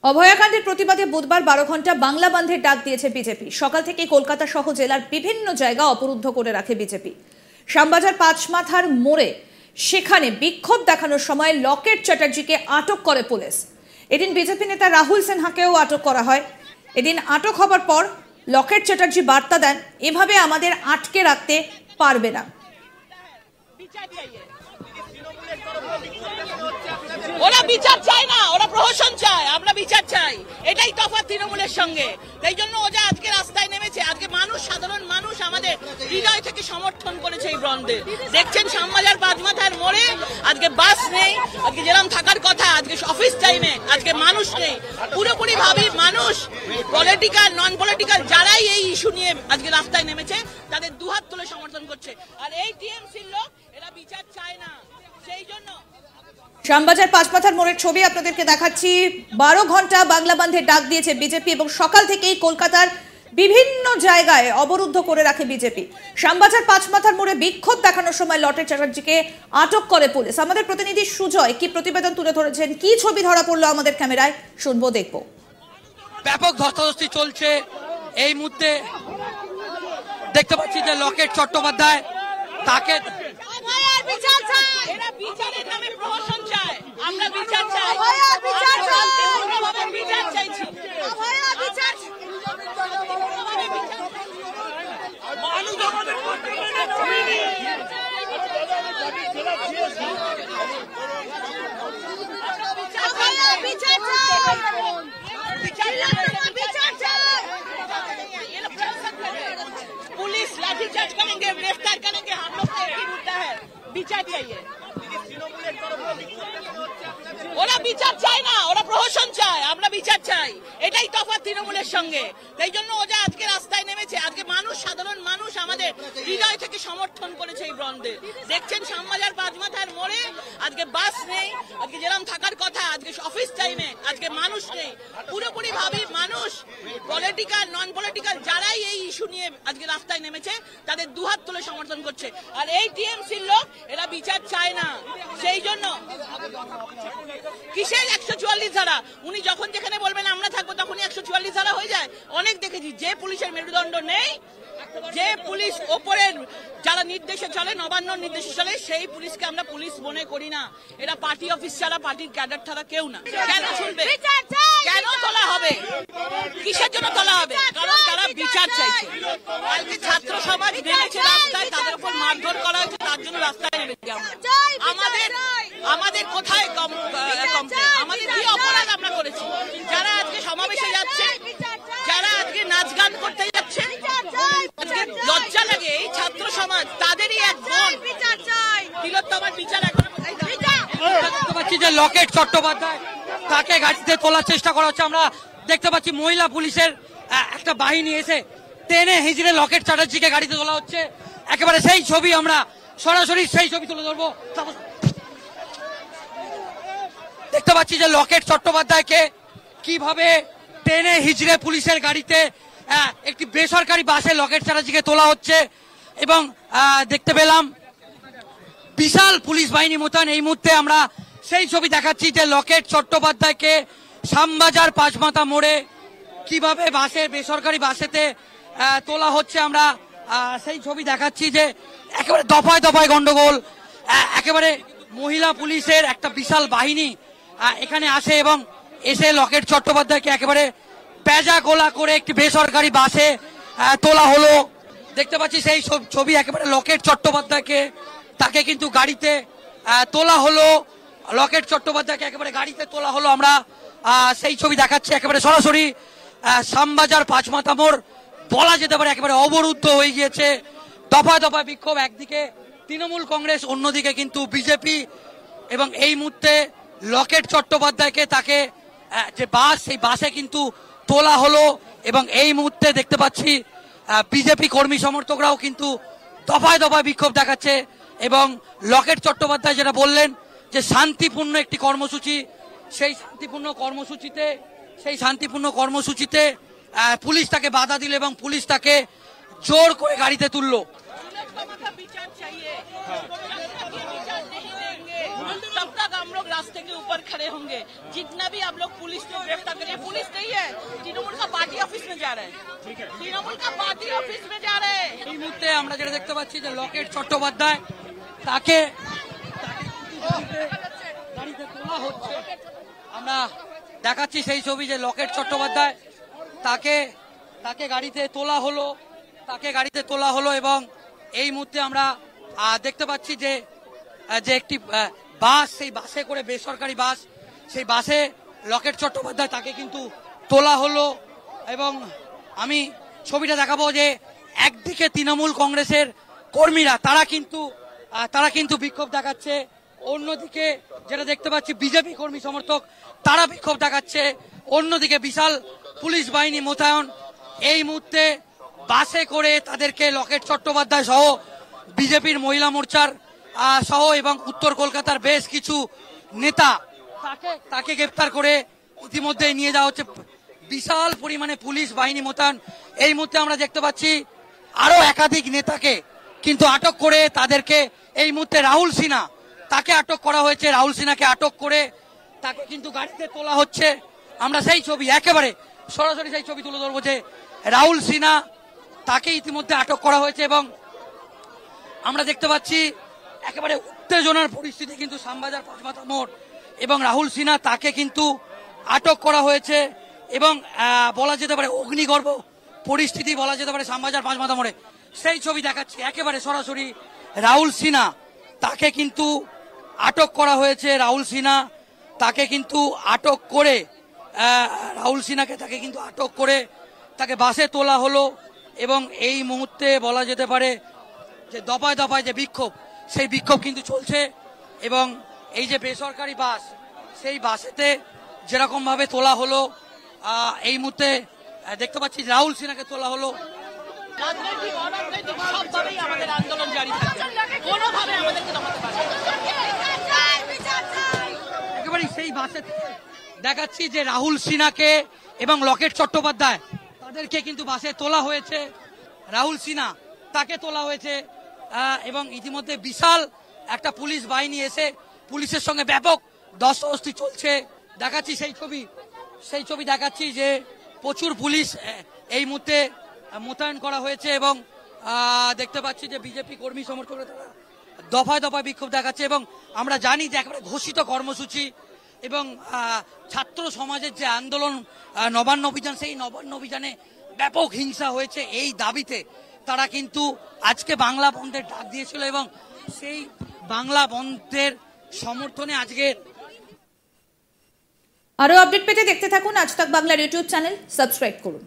অভয়াকাণ্ডের প্রতিবাদে বুধবার 12 ঘন্টা বাংলা বন্ধের ডাক দিয়েছে বিজেপি। সকাল থেকে কলকাতা সহ জেলার বিভিন্ন জায়গা অবরুদ্ধ করে রাখে বিজেপি। শ্যামবাজার পাঁচমাথার মোড়ে সেখানে বিক্ষোভ দেখানোর সময় লকেট চ্যাটার্জিকে আটক করে পুলিশ। এদিন বিজেপি নেতা রাহুল সিনহাকেও আটক করা হয়। এদিন আটক হবার পর লকেট চ্যাটার্জি বার্তা দেন, এভাবে আমাদের আটকে রাখতে পারবে না। ওরা বিচার চায় না, ওরা প্রহসন চায়, আমরা বিচার চাই। এটাই তফাৎ তৃণমূলের সঙ্গে। তাই জন্য ওরা আজকে রাস্তায় নেমেছে। আজকে মানুষ, সাধারণ মানুষ আমাদের হৃদয় থেকে সমর্থন করেছে এই বন্ধে। দেখছেন শ্যামবাজার পাঁচমাথার মোড়ে আজকে বাস নেই, আজকে যেরকম থাকার কথা, আজকে অফিস টাইমে আজকে মানুষ নেই। পুরোপুরি ভাবে মানুষ, পলিটিক্যাল নন পলিটিক্যাল যারাই এই ইস্যু নিয়ে আজকে রাস্তায় নেমেছে তাদের দুহাত তুলে সমর্থন করছে। আর এই টিএমসির লোক এরা বিচার চায় না, সেই জন্য শ্যামবাজার পাঁচমাথার মোড়ের ছবি আপনাদেরকে দেখাচ্ছি। 12 ঘন্টা বাংলা বন্ধের ডাক দিয়েছে বিজেপি এবং সকাল থেকেই কলকাতার বিভিন্ন জায়গায় অবরুদ্ধ করে রাখে বিজেপি। শ্যামবাজার পাঁচমাথার মোড়ে বিক্ষোভ দেখানোর সময় লকেট চ্যাটার্জিকে আটক করে পুলিশ। আমাদের প্রতিনিধি সুজয় কি প্রতিবেদন তুলে ধরেছেন, কি ছবি ধরা পড়লো আমাদের ক্যামেরায়, শুনবো দেখবো। ব্যাপক ধস্তাধস্তি চলছে এই মুহূর্তে। দেখতে পাচ্ছি যে লকেট চট্টোপাধ্যায় তাকে বিচারের নামে প্রহসন চায়, আমরা বিচার চাই। বিচার চাইছি। पुलिस लाठीचार्ज करेंगे, गिरफ्तार करेंगे, हम लोग का एक ही मुद्दा है, বিচার चाहिए। ওরা বিচার চায় না, ওরা প্রহসন চায়, আমরা বিচার চাই। এটাই তফাৎ তৃণমূলের সঙ্গে। তাই জন্য ওরা আজকে রাস্তায় নেমেছে। আজকে মানুষ, সাধারণ মানুষ আমাদের হৃদয় থেকে সমর্থন করেছে এই বন্ধে। দেখছেন শ্যামবাজার পাঁচমাথার মোড়ে আজকে বাস নেই, আজকে যেরকম থাকার কথা, আজকে অফিস টাইমে আজকে মানুষ নেই। পুরোপুরি ভাবে মানুষ, পলিটিক্যাল নন পলিটিক্যাল যারাই এই ইস্যু নিয়ে আজকে রাস্তায় নেমেছে তাদের দুহাত তুলে সমর্থন করছে। আর এই টিএমসির লোক এরা বিচার চায় না, সেই জন্য কিসের 144 ধারা? উনি যখন যেখানে বলবেন আমরা থাকবো তখনই 144 ধারা হয়ে যায়। অনেক দেখেছি যে পুলিশের মেরুদণ্ড নেই, যে পুলিশ ওপরের যারা নির্দেশে চলে, নবান্নর নির্দেশে চলে, সেই পুলিশকে আমরা পুলিশ মনে করি না। এরা পার্টি অফিস ছাড়া, পার্টির ক্যাডার ছাড়া কেউ না। কেন শুনবে? কেন তোলা হবে? কিসের জন্য তোলা হবে? কারণ তারা বিচার চাইছে। কালকে ছাত্র সমাজ নেমেছে রাস্তায়, তাদের উপর মারধর করা হয়েছে, তার জন্য রাস্তায় নেমেছি আমরা। আমাদের কোথায় আমাদের কি অপরাধ আমরা করেছি? যারা আজকে সমাবেশে যাচ্ছে, যারা আজকে নাচ গান করতে যাচ্ছে, আজকে লজ্জা লাগে। এই ছাত্র সমাজ তাদেরই এক বোন তিলোত্তমার বিচার এখন দেখতে পাচ্ছি যে লকেট চট্টোপাধ্যায় তাকে গাড়িতে তোলার চেষ্টা করা হচ্ছে। আমরা দেখতে পাচ্ছি মহিলা পুলিশের একটা বাহিনী এসে টেনে হিজড়ে লকেট চ্যাটার্জিকে গাড়িতে তোলা হচ্ছে। একেবারে সেই ছবি আমরা সরাসরি সেই ছবি তুলে ধরবো। দেখতে পাচ্ছি যে লকেট চট্টোপাধ্যায়কে কিভাবে টেনে হিজড়ে পুলিশের গাড়িতে একটি বেসরকারি বাসে লকেট চ্যাটার্জিকে তোলা হচ্ছে এবং দেখতে পেলাম বিশাল পুলিশ বাহিনী মোতায়েন। এই মুহূর্তে আমরা সেই ছবি দেখাচ্ছি যে লকেট চট্টোপাধ্যায়কে শ্যামবাজার পাঁচমাথা মোড়ে কিভাবে বাসের বেসরকারি বাসেতে তোলা হচ্ছে। আমরা সেই ছবি দেখাচ্ছি যে একেবারে দফায় দফায় গন্ডগোল। একেবারে মহিলা পুলিশের একটা বিশাল বাহিনী এখানে আসে এবং এসে লকেট চট্টোপাধ্যায়কে একেবারে পেঁজা গোলা করে একটি বেসরকারি বাসে তোলা হলো। দেখতে পাচ্ছি সেই ছবি, একেবারে লকেট চট্টোপাধ্যায়কে তাকে কিন্তু গাড়িতে তোলা হলো। লকেট চট্টোপাধ্যায়কে একেবারে গাড়িতে তোলা হলো। আমরা সেই ছবি দেখাচ্ছি একেবারে সরাসরি শ্যামবাজার পাঁচমাথা মোড় বলা যেতে পারে একেবারে অবরুদ্ধ হয়ে গিয়েছে। দফায় দফায় বিক্ষোভ, একদিকে তৃণমূল কংগ্রেস, অন্যদিকে কিন্তু বিজেপি। এবং এই মুহূর্তে লকেট চট্টোপাধ্যায়কে তাকে যে বাস, সেই বাসে কিন্তু তোলা হলো এবং এই মুহূর্তে দেখতে পাচ্ছি বিজেপি কর্মী সমর্থকরাও কিন্তু দফায় দফায় বিক্ষোভ দেখাচ্ছে। এবং লকেট চট্টোপাধ্যায় যেটা বললেন যে শান্তিপূর্ণ একটি কর্মসূচি, সেই শান্তিপূর্ণ কর্মসূচিতে পুলিশ তাকে বাধা দিল এবং পুলিশ তাকে জোর করে গাড়িতে তুললো। रास्ते के ऊपर खड़े होंगे। जितना भी आप लोग पुलिस को गिरफ्तार करिए, पुलिस नहीं है, तृणमूल का पार्टी ऑफिस में जा रहे हैं, तृणमूल का पार्टी ऑफिस में जा रहे हैं। এই মুহূর্তে আমরা যেটা দেখতে পাচ্ছি যে লকেট চট্টোপাধ্যায় তাকে গাড়িতে তোলা হচ্ছে। আমরা দেখাচ্ছি সেই ছবি যে লকেট চট্টোপাধ্যায় তাকে তাকে গাড়িতে তোলা হলো, তাকে গাড়িতে তোলা হলো এবং এই মুহূর্তে আমরা দেখতে পাচ্ছি যে যে একটি বাস, সেই বাসে করে বেসরকারি বাস, সেই বাসে লকেট চট্টোপাধ্যায় তাকে কিন্তু তোলা হলো এবং আমি ছবিটা দেখাবো যে একদিকে তৃণমূল কংগ্রেসের কর্মীরা তারা কিন্তু বিক্ষোভ দেখাচ্ছে, অন্যদিকে যেটা দেখতে পাচ্ছি বিজেপি কর্মী সমর্থক তারা বিক্ষোভ দেখাচ্ছে, অন্যদিকে বিশাল পুলিশ বাহিনী মোতায়েন। এই মুহূর্তে বাসে করে তাদেরকে লকেট চট্টোপাধ্যায় সহ বিজেপির মহিলা মোর্চার সহ এবং উত্তর কলকাতার বেশ কিছু নেতা তাকে গ্রেপ্তার করে ইতিমধ্যে নিয়ে যাওয়া হচ্ছে। বিশাল পরিমাণে পুলিশ বাহিনী মোতায়েন। এই মুহূর্তে আমরা দেখতে পাচ্ছি আরো একাধিক নেতাকে কিন্তু আটক করে তাদেরকে এই মুহূর্তে রাহুল সিনহা তাকে আটক করা হয়েছে। রাহুল সিনহাকে আটক করে তাকে কিন্তু গাড়িতে তোলা হচ্ছে। আমরা সেই ছবি একেবারে সরাসরি সেই ছবি তুলে ধরবো যে রাহুল সিনহা তাকে ইতিমধ্যে আটক করা হয়েছে এবং আমরা দেখতে পাচ্ছি একেবারে উত্তেজনার পরিস্থিতি কিন্তু শ্যামবাজার পাঁচমাথা মোড় এবং রাহুল সিনহা তাকে কিন্তু আটক করা হয়েছে এবং বলা যেতে পারে অগ্নিগর্ভ পরিস্থিতি বলা যেতে পারে শ্যামবাজার পাঁচমাথা মোড়ে। সেই ছবি দেখাচ্ছি একেবারে সরাসরি। রাহুল সিনহা তাকে কিন্তু আটক করা হয়েছে। রাহুল সিনহা তাকে কিন্তু আটক করে তাকে কিন্তু আটক করে তাকে বাসে তোলা হলো এবং এই মুহূর্তে বলা যেতে পারে যে দফায় দফায় যে বিক্ষোভ, সেই বিক্ষোভ কিন্তু চলছে এবং এই যে বেসরকারি বাস, সেই বাসেতে যেরকম ভাবে তোলা হলো এই মুহূর্তে দেখতে পাচ্ছি রাহুল সিনহাকে তোলা হলো। রাজনৈতিক অরাজনৈতিক সবভাবেই আমাদের আন্দোলন জারি থাকবে, কোনোভাবে আমাদেরকে দমাতে পারবে না। একেবারে সেই বাসে দেখাচ্ছি যে রাহুল সিনহাকে এবং লকেট চট্টোপাধ্যায় তাদেরকে কিন্তু বাসে তোলা হয়েছে। রাহুল সিনহা তাকে তোলা হয়েছে এবং ইতিমধ্যে বিশাল একটা পুলিশ বাহিনী এসে পুলিশের সঙ্গে ব্যাপক ধস্তাধস্তি চলছে। দেখাচ্ছি সেই ছবি দেখাচ্ছি যে প্রচুর পুলিশ এই মুহূর্তে মোতায়েন করা হয়েছে এবং দেখতে পাচ্ছি যে বিজেপি কর্মী সমর্থকরা তারা দফায় দফায় বিক্ষোভ দেখাচ্ছে এবং আমরা জানি যে একেবারে ঘোষিত কর্মসূচি এবং ছাত্র সমাজের যে আন্দোলন নবান্ন অভিযান, সেই নবান্ন অভিযানে ব্যাপক হিংসা হয়েছে। এই দাবিতে তারা কিন্তু আজকে বাংলা বন্ধের ডাক দিয়েছিল এবং সেই বাংলা বন্ধের সমর্থনে আজকের আরো আপডেট পেতে দেখতে থাকুন আজ তাক বাংলার ইউটিউব চ্যানেল, সাবস্ক্রাইব করুন।